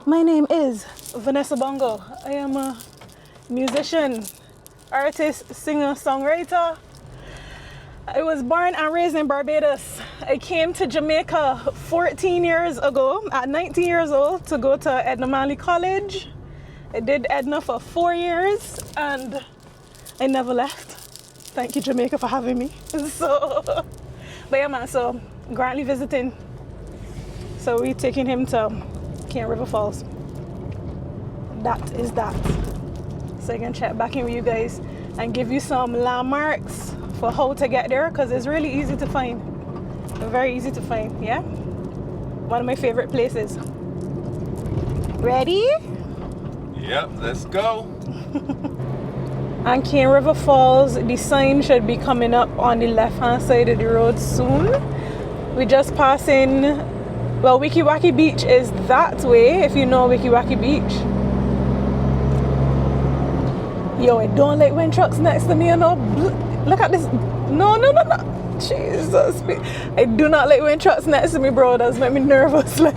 My name is Vanessa Bongo. I am a musician, artist, singer, songwriter. I was born and raised in Barbados. I came to Jamaica 14 years ago, at 19 years old, to go to Edna Manley College. I did Edna for 4 years and I never left. Thank you, Jamaica, for having me. But yeah, man, so currently visiting. So we're taking him to Cane River Falls. That is that. So I can check back in with you guys and give you some landmarks for how to get there, because it's really easy to find. Very easy to find, yeah? One of my favorite places. Ready? Yep, let's go. On Cane River Falls, the sign should be coming up on the left-hand side of the road soon. We're just passing, well, Wiki Waki Beach is that way, if you know Wiki Waki Beach. Yo, I don't like when trucks next to me, you know. Look at this. No. Jesus. I do not like when trucks next to me, bro. That's make me nervous, like.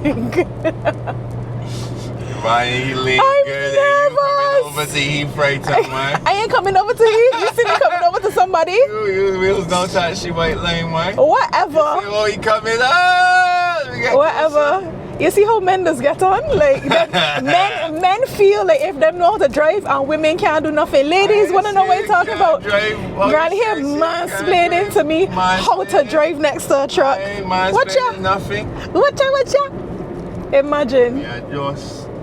Why he linger? I'm You coming over to Heat Freighter, man? I ain't coming over to you. You see me coming over to somebody? You wheels don't touch the white line, man. Whatever. Oh, he coming up. Whatever. You see how men does get on? Like, men feel like if them know how to drive and women can't do nothing. Ladies want to know what you're talking about. Girl here mansplaining to me how to drive next to a truck. Watcha? Nothing. Watcha? Imagine.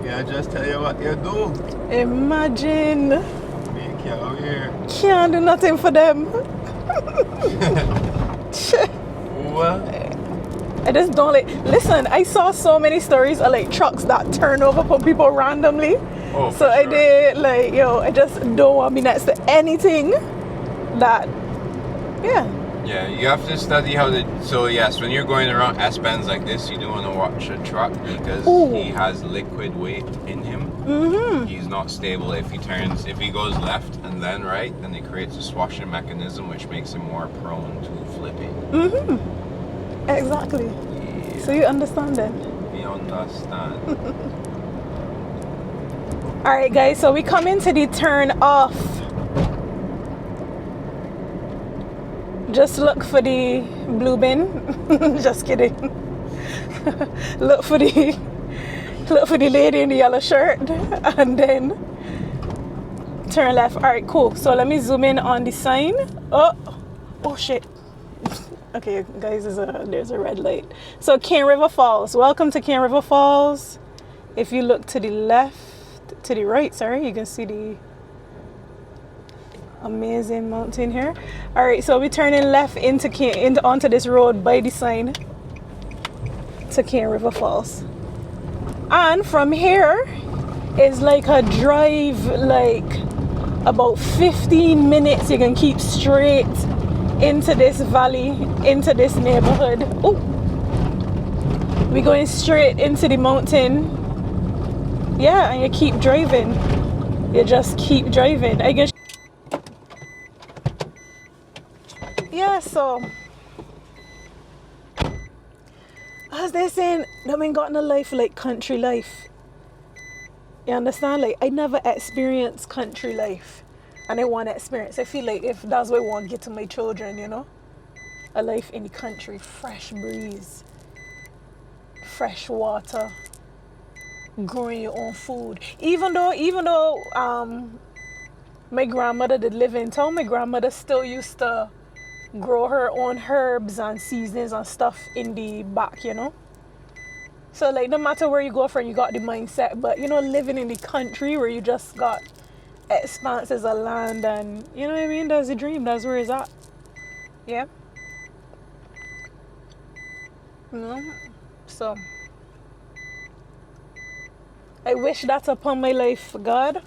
Yeah, just tell you what you do. Imagine. Make you out here. Can't do nothing for them. What? I just don't like. Listen, I saw so many stories of like trucks that turn over upon people randomly. Oh, so I did like, I just don't want to be next to anything that, Yeah, you have to study how to. So yes, when you're going around S-bends like this, you do want to watch a truck because he has liquid weight in him. Mm-hmm. He's not stable. If he goes left and then right, then it creates a swashing mechanism, which makes him more prone to flipping. Mm-hmm. Exactly. Yeah. So you understand then? We understand. All right, guys. So we come into the turn off. Just look for the blue bin. Just kidding. look for the lady in the yellow shirt, and then turn left. All right, cool. So let me zoom in on the sign. Oh shit. Okay, guys, there's a red light. So Cane River Falls. Welcome to Cane River Falls. If you look to the right, you can see the amazing mountain here. All right, so we're turning left onto this road by the sign to Cane River Falls. And from here is like a drive, like about 15 minutes. You can keep straight into this valley, into this neighborhood. Oh, we're going straight into the mountain. Yeah, and you keep driving. You just keep driving. I guess. Yeah, so as they saying, I ain't got no life like country life. You understand? Like, I never experienced country life. And I want to experience. I feel like if that's what I want to get to my children, a life in the country, fresh breeze, fresh water, growing your own food. Even though my grandmother did live in town, my grandmother still used to grow her own herbs and seasonings and stuff in the back, So like, no matter where you go from, you got the mindset. But living in the country where you just got expanses of land, and you know what I mean, that's the dream. That's where it's at. Yeah. So I wish that upon my life, God.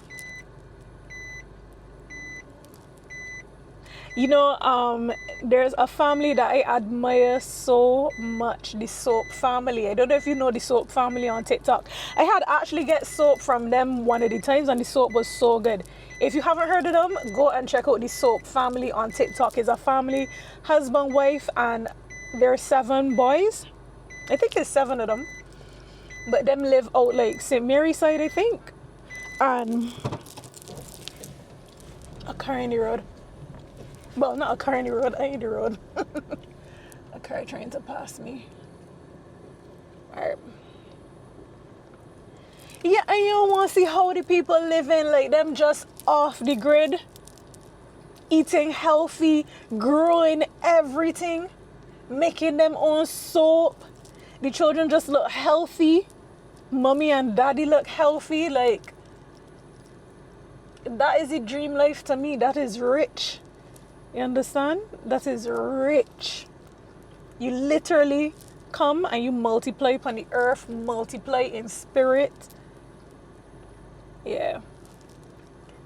There's a family that I admire so much, the Soap family. I don't know if you know the Soap family on TikTok. I had actually get soap from them one of the times, and the soap was so good. If you haven't heard of them, go and check out the Soap family on TikTok. It's a family, husband, wife, and there are 7 boys. I think there's 7 of them. but them live out like St. Mary side, I think. And a car in the road. Well, not a car in the road, I in the road. A car trying to pass me. Alright. Yeah, and you don't want to see how the people living, like them just off the grid, eating healthy, growing everything, making them own soap. The children just look healthy. Mommy and daddy look healthy. Like, that is a dream life to me. That is rich. You understand? That is rich. You literally come and you multiply upon the earth, multiply in spirit. Yeah.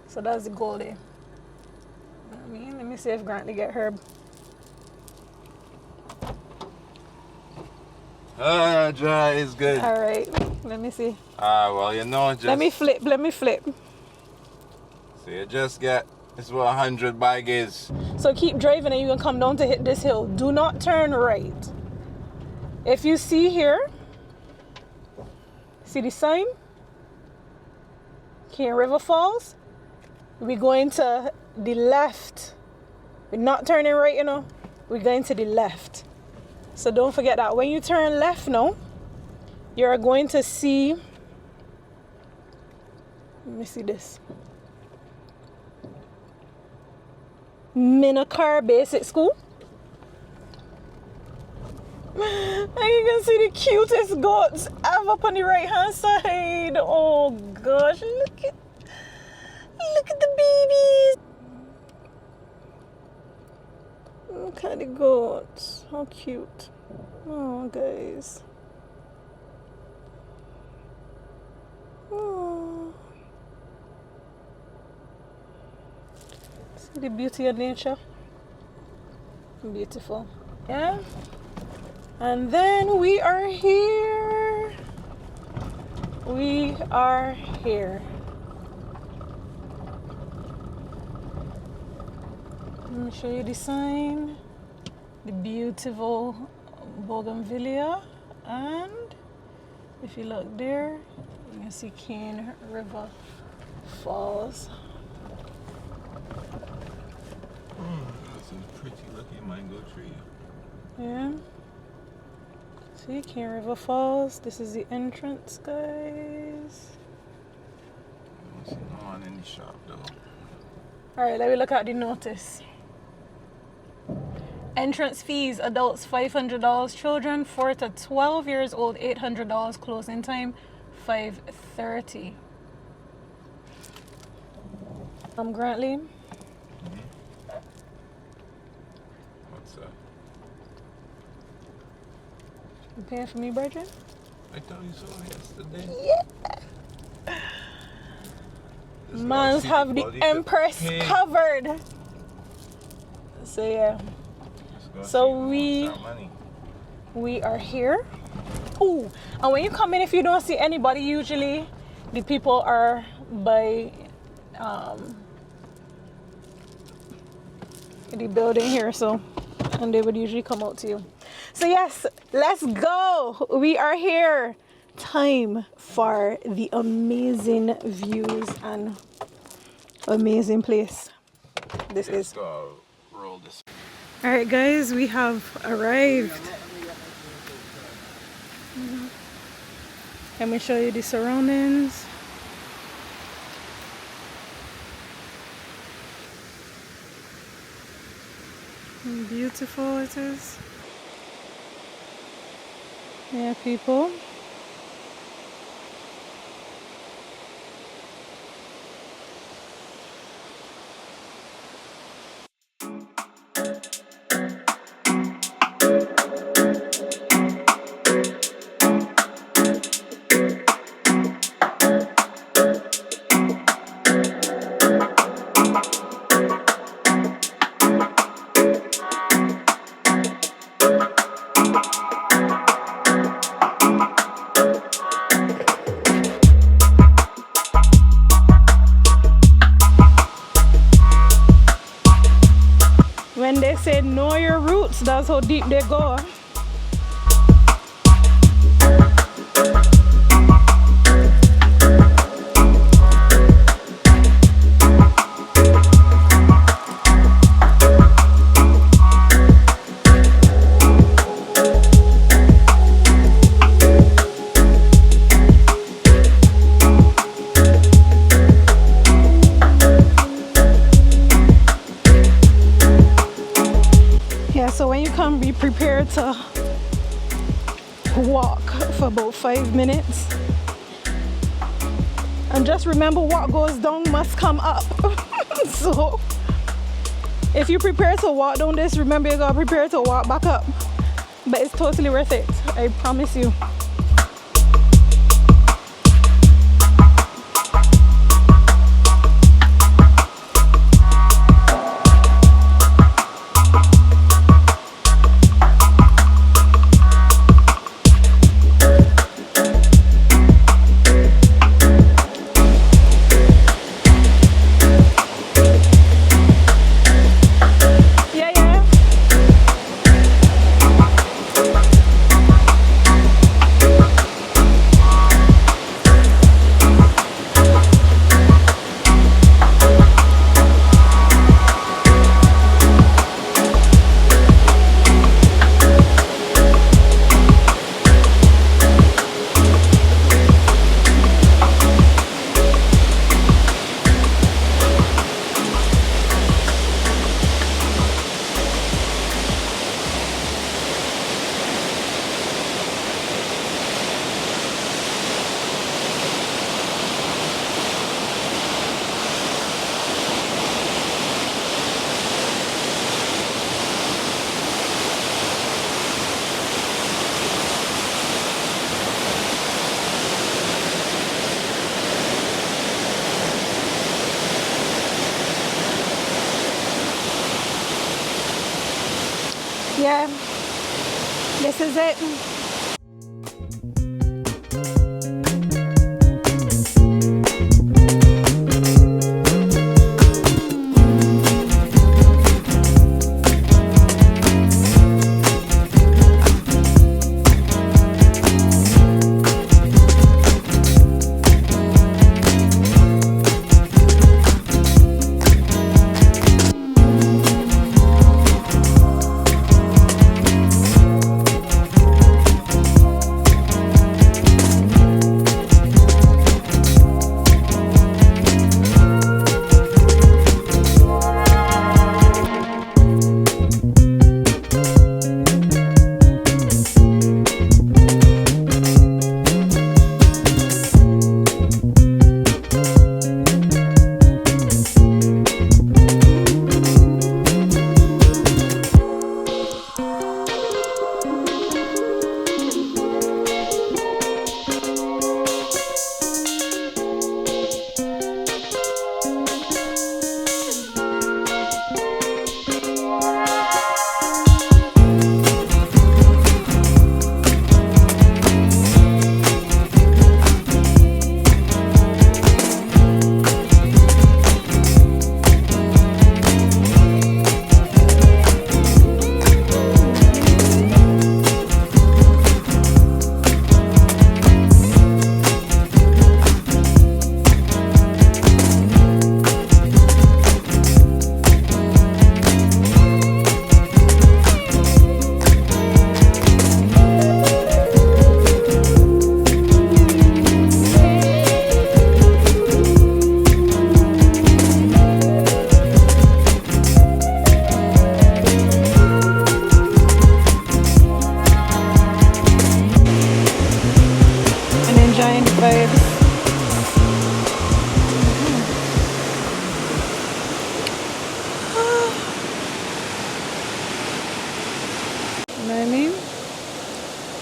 So that's the goal there. I mean, let me see if Grant to get Herb. Dry is good. Alright, let me see. Well, you know, just... Let me flip. So you just get, this is what 100 bag is. So keep driving and you can come down to hit this hill. Do not turn right. If you see here, see the sign? Here, River Falls. We're going to the left. We're not turning right, you know. We're going to the left. So don't forget that. When you turn left now, you're going to see, let me see this. Minakar Basic School. And you can see the cutest goats ever up on the right hand side. Oh gosh, look at the babies. Look at the goats. How cute. Oh guys. Oh. See the beauty of nature. Beautiful. Yeah. And then we are here. We are here. Let me show you the sign. The beautiful bougainvillea. And if you look there, you can see Cane River Falls. That's a pretty looking mango tree. Yeah. See, Cane River Falls. This is the entrance, guys. There's no one in the shop though. Alright, let me look at the notice. Entrance fees, adults $500, children 4 to 12 years old $800, closing time 5:30. Grantley. What's that? You paying for me, Bridget? I told you so yesterday. Yeah. Mans have the Empress covered. So yeah. So we are here. Oh, and when you come in, if you don't see anybody, usually the people are by the building here, so, and they would usually come out to you. So yes, let's go. We are here. Time for the amazing views and amazing place this is. Roll this. All right, guys, we have arrived. Let me show you the surroundings. Beautiful it is. Yeah, people. When they say know your roots, that's how deep they go. come be prepared to walk for about 5 minutes. And just remember, what goes down must come up. So if you prepare to walk down this, remember you gotta prepare to walk back up. But it's totally worth it, I promise you. Yeah, this is it.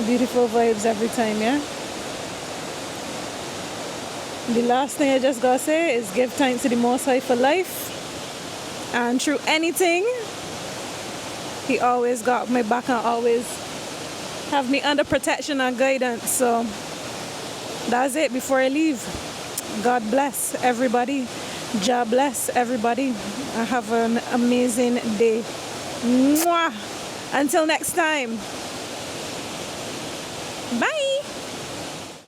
Beautiful vibes every time, yeah? The last thing I just gotta say is give thanks to the Most High for life. And through anything, He always got my back and always have me under protection and guidance. So that's it before I leave. God bless everybody. Jah bless everybody. And have an amazing day. Mwah! Until next time. Bye.